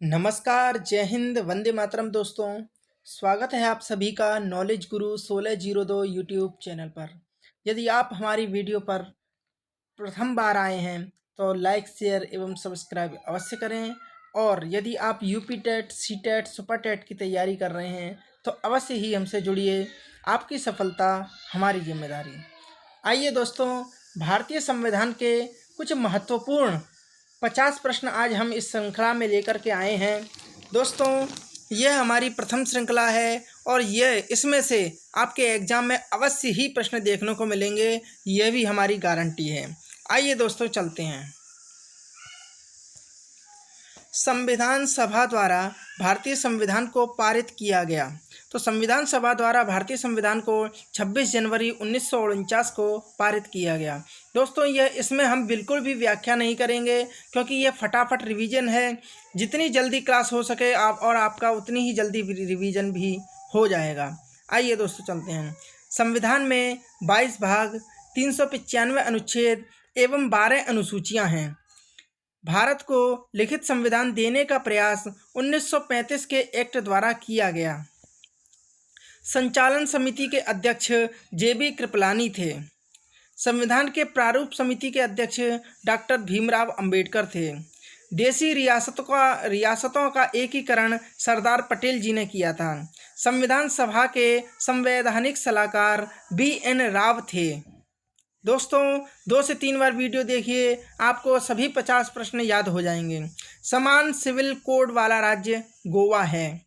नमस्कार, जय हिंद, वंदे मातरम दोस्तों। स्वागत है आप सभी का नॉलेज गुरु 1602 यूट्यूब चैनल पर। यदि आप हमारी वीडियो पर प्रथम बार आए हैं तो लाइक, शेयर एवं सब्सक्राइब अवश्य करें। और यदि आप UP TET, C TET, super TET की तैयारी कर रहे हैं तो अवश्य ही हमसे जुड़िए। आपकी सफलता हमारी जिम्मेदारी। आइए दोस्तों, भारतीय संविधान के कुछ महत्वपूर्ण 50 प्रश्न आज हम इस श्रृंखला में लेकर के आए हैं। दोस्तों, यह हमारी प्रथम श्रृंखला है और इसमें से आपके एग्जाम में अवश्य ही प्रश्न देखने को मिलेंगे, यह भी हमारी गारंटी है। आइए दोस्तों, चलते हैं। संविधान सभा द्वारा भारतीय संविधान को पारित किया गया। तो संविधान सभा द्वारा भारतीय संविधान को 26 जनवरी 1949 को पारित किया गया। दोस्तों, इसमें हम बिल्कुल भी व्याख्या नहीं करेंगे क्योंकि यह फटाफट रिवीजन है। जितनी जल्दी क्लास हो सके आपका उतनी ही जल्दी रिवीजन भी हो जाएगा। आइए दोस्तों, चलते हैं। संविधान में 22 भाग, 395 अनुच्छेद एवं 12 अनुसूचियाँ हैं। भारत को लिखित संविधान देने का प्रयास 1935 के एक्ट द्वारा किया गया। संचालन समिति के अध्यक्ष जेबी कृपलानी थे। संविधान के प्रारूप समिति के अध्यक्ष डॉक्टर भीमराव अंबेडकर थे। देशी रियासतों का एकीकरण सरदार पटेल जी ने किया था। संविधान सभा के संवैधानिक सलाहकार BN राव थे। दोस्तों, 2 से 3 बार वीडियो देखिए, आपको सभी 50 प्रश्न याद हो जाएंगे। समान सिविल कोड वाला राज्य गोवा है।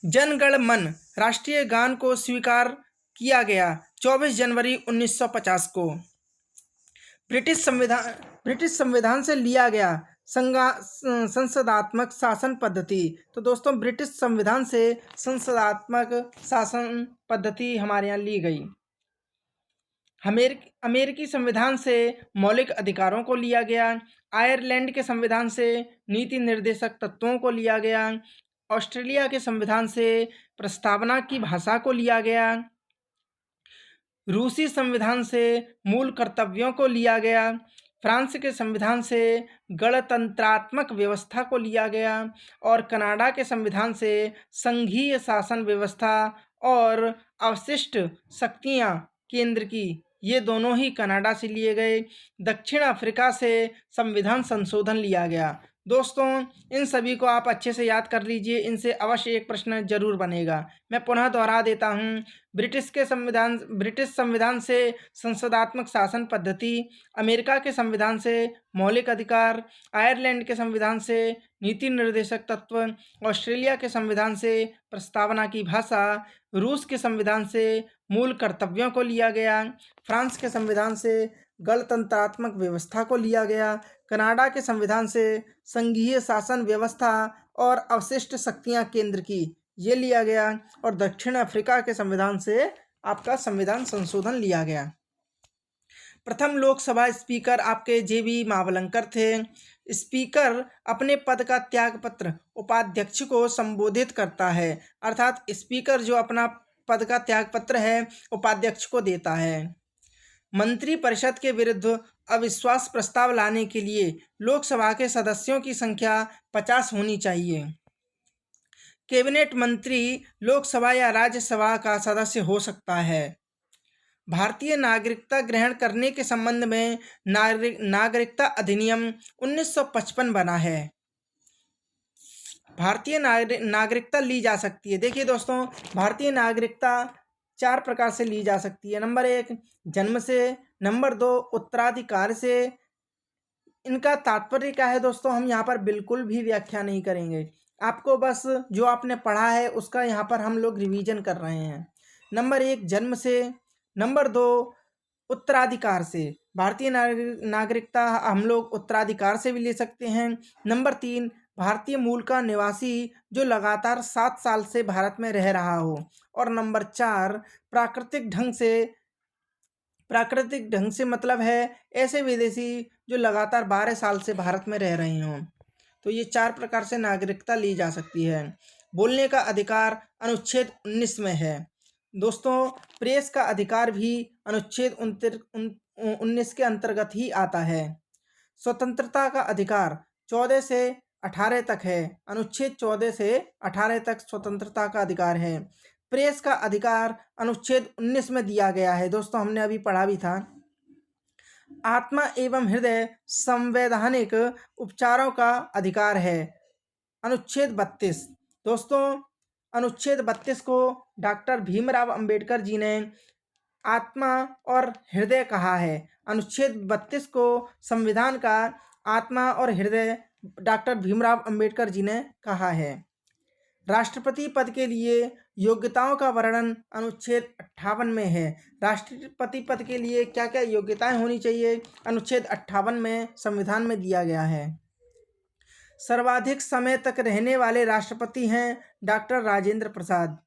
जनगण मन राष्ट्रीय गान को स्वीकार किया गया 24 जनवरी 1950 को। ब्रिटिश संविधान से लिया गया संसदात्मक शासन पद्धति। तो दोस्तों, ब्रिटिश संविधान से संसदात्मक शासन पद्धति हमारे यहाँ ली गई। अमेरिकी संविधान से मौलिक अधिकारों को लिया गया। आयरलैंड के संविधान से नीति निर्देशक तत्वों को लिया गया। ऑस्ट्रेलिया के संविधान से प्रस्तावना की भाषा को लिया गया। रूसी संविधान से मूल कर्तव्यों को लिया गया। फ्रांस के संविधान से गणतंत्रात्मक व्यवस्था को लिया गया और कनाडा के संविधान से संघीय शासन व्यवस्था और अवशिष्ट शक्तियां केंद्र की, ये दोनों ही कनाडा से लिए गए। दक्षिण अफ्रीका से संविधान संशोधन लिया गया। दोस्तों, इन सभी को आप अच्छे से याद कर लीजिए, इनसे अवश्य एक प्रश्न जरूर बनेगा। मैं पुनः दोहरा देता हूँ। ब्रिटिश संविधान से संसदात्मक शासन पद्धति, अमेरिका के संविधान से मौलिक अधिकार, आयरलैंड के संविधान से नीति निर्देशक तत्व, ऑस्ट्रेलिया के संविधान से प्रस्तावना की भाषा, रूस के संविधान से मूल कर्तव्यों को लिया गया, फ्रांस के संविधान से गणतंत्रात्मक व्यवस्था को लिया गया, कनाडा के संविधान से संघीय शासन व्यवस्था और अवशिष्ट शक्तियां केंद्र की, ये लिया गया, और दक्षिण अफ्रीका के संविधान से आपका संविधान संशोधन लिया गया। प्रथम लोकसभा स्पीकर आपके JB मावलंकर थे। स्पीकर अपने पद का त्यागपत्र उपाध्यक्ष को संबोधित करता है, अर्थात स्पीकर जो अपना पद का त्यागपत्र है उपाध्यक्ष को देता है। मंत्रिपरिषद के विरुद्ध अविश्वास प्रस्ताव लाने के लिए लोकसभा के सदस्यों की संख्या 50 होनी चाहिए। कैबिनेट मंत्री लोकसभा या राज्यसभा का सदस्य हो सकता है। भारतीय नागरिकता ग्रहण करने के संबंध में नागरिकता अधिनियम 1955 बना है। भारतीय नागरिकता ली जा सकती है। देखिए दोस्तों, भारतीय नागरिकता 4 प्रकार से ली जा सकती है। नंबर 1 जन्म से, नंबर 2 उत्तराधिकार से। इनका तात्पर्य क्या है दोस्तों, हम यहाँ पर बिल्कुल भी व्याख्या नहीं करेंगे, आपको बस जो आपने पढ़ा है उसका यहाँ पर हम लोग रिवीजन कर रहे हैं। नंबर 1 जन्म से, नंबर 2 उत्तराधिकार से। भारतीय नागरिकता हम लोग उत्तराधिकार से भी ले सकते हैं। नंबर 3 भारतीय मूल का निवासी जो लगातार 7 साल से भारत में रह रहा हो। और नंबर 4 प्राकृतिक ढंग से मतलब है ऐसे विदेशी जो लगातार 12 साल से भारत में रह रहे हों। तो ये 4 प्रकार से नागरिकता ली जा सकती है। बोलने का अधिकार अनुच्छेद 19 में है। दोस्तों, प्रेस का अधिकार भी अनुच्छेद 19 के अंतर्गत ही आता है। स्वतंत्रता का अधिकार 14 से 18 तक है। अनुच्छेद 14 से 18 तक स्वतंत्रता का अधिकार है। प्रेस का अधिकार अनुच्छेद 19 में दिया गया है। दोस्तों हमने अभी पढ़ा भी था। आत्मा एवं हृदय संवैधानिक उपचारों का अधिकार है। अनुच्छेद 32। दोस्तों अनुच्छेद 32 को डॉक्टर भीमराव अंबेडकर जी ने आत्मा और हृदय कहा है। अनुच्छेद 32 को संविधान का आत्मा और हृदय डॉक्टर भीमराव अंबेडकर जी ने कहा है। राष्ट्रपति पद के लिए योग्यताओं का वर्णन अनुच्छेद 58 में है। राष्ट्रपति पद के लिए क्या क्या योग्यताएं होनी चाहिए, अनुच्छेद 58 में संविधान में दिया गया है। सर्वाधिक समय तक रहने वाले राष्ट्रपति हैं डॉक्टर राजेंद्र प्रसाद।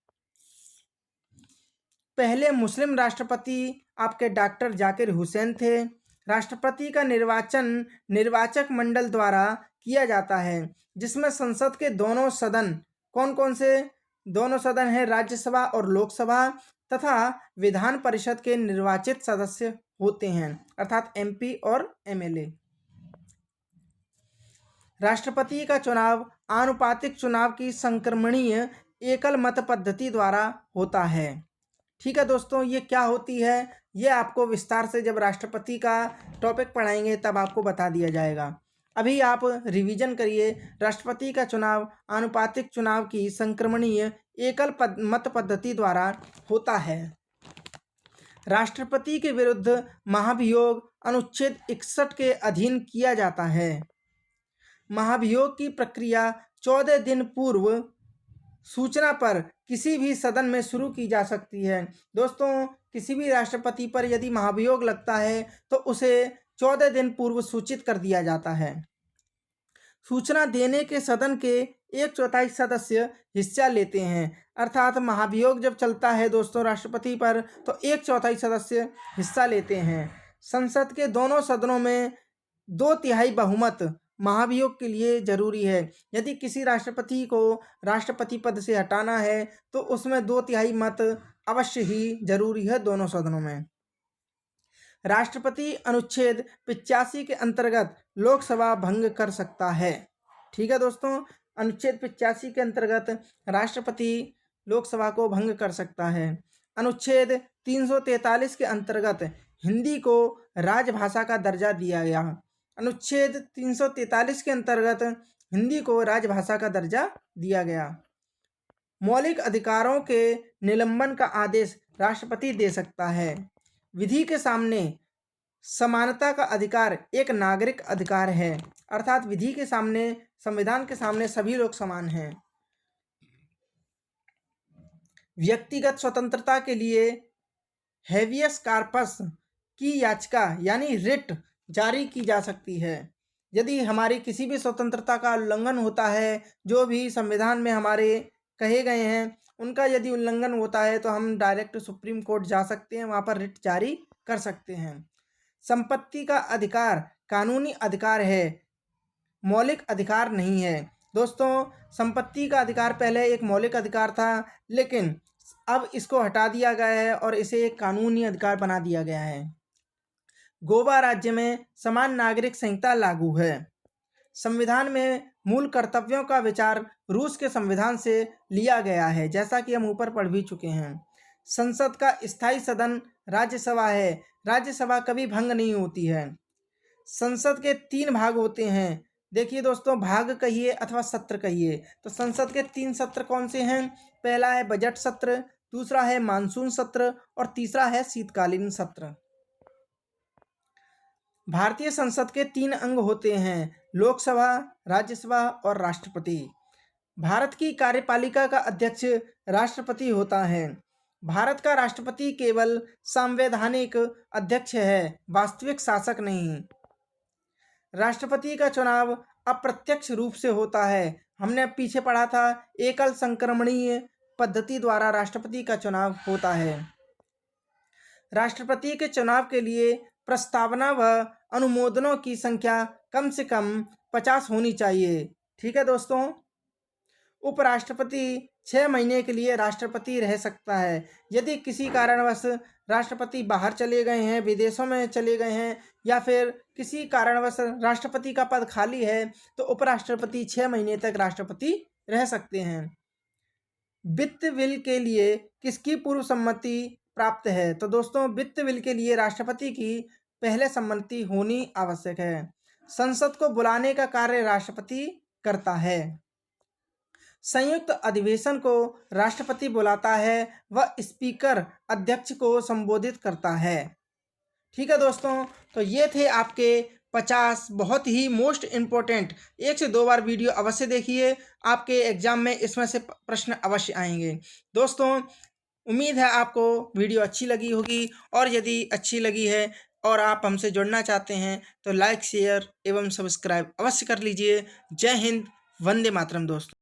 पहले मुस्लिम राष्ट्रपति आपके डॉक्टर जाकिर हुसैन थे। राष्ट्रपति का निर्वाचन निर्वाचक मंडल द्वारा किया जाता है, जिसमें संसद के दोनों सदन कौन कौन से दोनों सदन हैं, राज्यसभा और लोकसभा, तथा विधान परिषद के निर्वाचित सदस्य होते हैं, अर्थात एमपी और एमएलए। राष्ट्रपति का चुनाव आनुपातिक चुनाव की संक्रमणीय एकल मत पद्धति द्वारा होता है। ठीक है दोस्तों, ये क्या होती है ये आपको विस्तार से जब राष्ट्रपति का टॉपिक पढ़ाएंगे तब आपको बता दिया जाएगा। अभी आप रिवीजन करिए। राष्ट्रपति का चुनाव आनुपातिक चुनाव की संक्रमणीय एकल मत पद्धति द्वारा होता है। राष्ट्रपति के विरुद्ध महाभियोग अनुच्छेद 61 के अधीन किया जाता है। महाभियोग की प्रक्रिया 14 दिन पूर्व सूचना पर किसी भी सदन में शुरू की जा सकती है। दोस्तों किसी भी राष्ट्रपति पर यदि महाभियोग लगता है तो उसे 14 दिन पूर्व सूचित कर दिया जाता है। सूचना देने के सदन के 1/4 सदस्य हिस्सा लेते हैं, अर्थात महाभियोग जब चलता है दोस्तों राष्ट्रपति पर तो 1/4 सदस्य हिस्सा लेते हैं। संसद के दोनों सदनों में 2/3 बहुमत महाभियोग के लिए जरूरी है। यदि किसी राष्ट्रपति को राष्ट्रपति पद से हटाना है तो उसमें 2/3 मत अवश्य ही जरूरी है दोनों सदनों में। राष्ट्रपति अनुच्छेद 85 के अंतर्गत लोकसभा भंग कर सकता है। ठीक है दोस्तों, अनुच्छेद 85 के अंतर्गत राष्ट्रपति लोकसभा को भंग कर सकता है। अनुच्छेद 343 के अंतर्गत हिंदी को राजभाषा का दर्जा दिया गया। अनुच्छेद 343 के अंतर्गत हिंदी को राजभाषा का दर्जा दिया गया। मौलिक अधिकारों के निलंबन का आदेश राष्ट्रपति दे सकता है। विधि के सामने समानता का अधिकार एक नागरिक अधिकार है, अर्थात विधि के सामने संविधान के सामने सभी लोग समान हैं। व्यक्तिगत स्वतंत्रता के लिए हेवियस कॉर्पस की याचिका यानी रिट जारी की जा सकती है। यदि हमारी किसी भी स्वतंत्रता का उल्लंघन होता है, जो भी संविधान में हमारे कहे गए हैं उनका यदि उल्लंघन होता है तो हम डायरेक्ट सुप्रीम कोर्ट जा सकते हैं, वहाँ पर रिट जारी कर सकते हैं। संपत्ति का अधिकार कानूनी अधिकार है, मौलिक अधिकार नहीं है। दोस्तों संपत्ति का अधिकार पहले एक मौलिक अधिकार था, लेकिन अब इसको हटा दिया गया है और इसे एक कानूनी अधिकार बना दिया गया है। गोवा राज्य में समान नागरिक संहिता लागू है। संविधान में मूल कर्तव्यों का विचार रूस के संविधान से लिया गया है, जैसा कि हम ऊपर पढ़ भी चुके हैं। संसद का स्थायी सदन राज्यसभा है। राज्यसभा कभी भंग नहीं होती है। संसद के 3 भाग होते हैं। देखिए दोस्तों, भाग कहिए अथवा सत्र कहिए, तो संसद के 3 सत्र कौन से हैं? पहला है बजट सत्र, दूसरा है मानसून सत्र और तीसरा है शीतकालीन सत्र। भारतीय संसद के 3 अंग होते हैं, लोकसभा, राज्यसभा और राष्ट्रपति। भारत की कार्यपालिका का अध्यक्ष राष्ट्रपति होता है। भारत का राष्ट्रपति केवल संवैधानिक अध्यक्ष है, वास्तविक शासक नहीं। राष्ट्रपति का चुनाव अप्रत्यक्ष रूप से होता है। हमने पीछे पढ़ा था, एकल संक्रमणीय पद्धति द्वारा राष्ट्रपति का चुनाव होता है। राष्ट्रपति के चुनाव के लिए प्रस्तावना व अनुमोदनों की संख्या कम से कम 50 होनी चाहिए। ठीक है दोस्तों, उपराष्ट्रपति 6 महीने के लिए राष्ट्रपति रह सकता है। यदि किसी कारणवश राष्ट्रपति बाहर चले गए हैं, विदेशों में चले गए हैं या फिर किसी कारणवश राष्ट्रपति का पद खाली है तो उपराष्ट्रपति 6 महीने तक राष्ट्रपति रह सकते हैं। वित्त बिल के लिए किसकी पूर्व सम्मति प्राप्त है? तो दोस्तों वित्त बिल के लिए राष्ट्रपति की पहले सम्मति होनी आवश्यक है। संसद को बुलाने का कार्य राष्ट्रपति करता है। संयुक्त अधिवेशन को राष्ट्रपति बुलाता है, वह स्पीकर अध्यक्ष को संबोधित करता है। ठीक है दोस्तों, तो ये थे आपके 50 बहुत ही मोस्ट इम्पोर्टेंट, 1 से 2 बार वीडियो अवश्य देखिए, आपके एग्जाम में इसमें से प्रश्न अवश्य आएंगे। दोस्तों उम्मीद है आपको वीडियो अच्छी लगी होगी, और यदि अच्छी लगी है और आप हमसे जुड़ना चाहते हैं तो लाइक शेयर एवं सब्सक्राइब अवश्य कर लीजिए। जय हिंद, वंदे मातरम दोस्तों।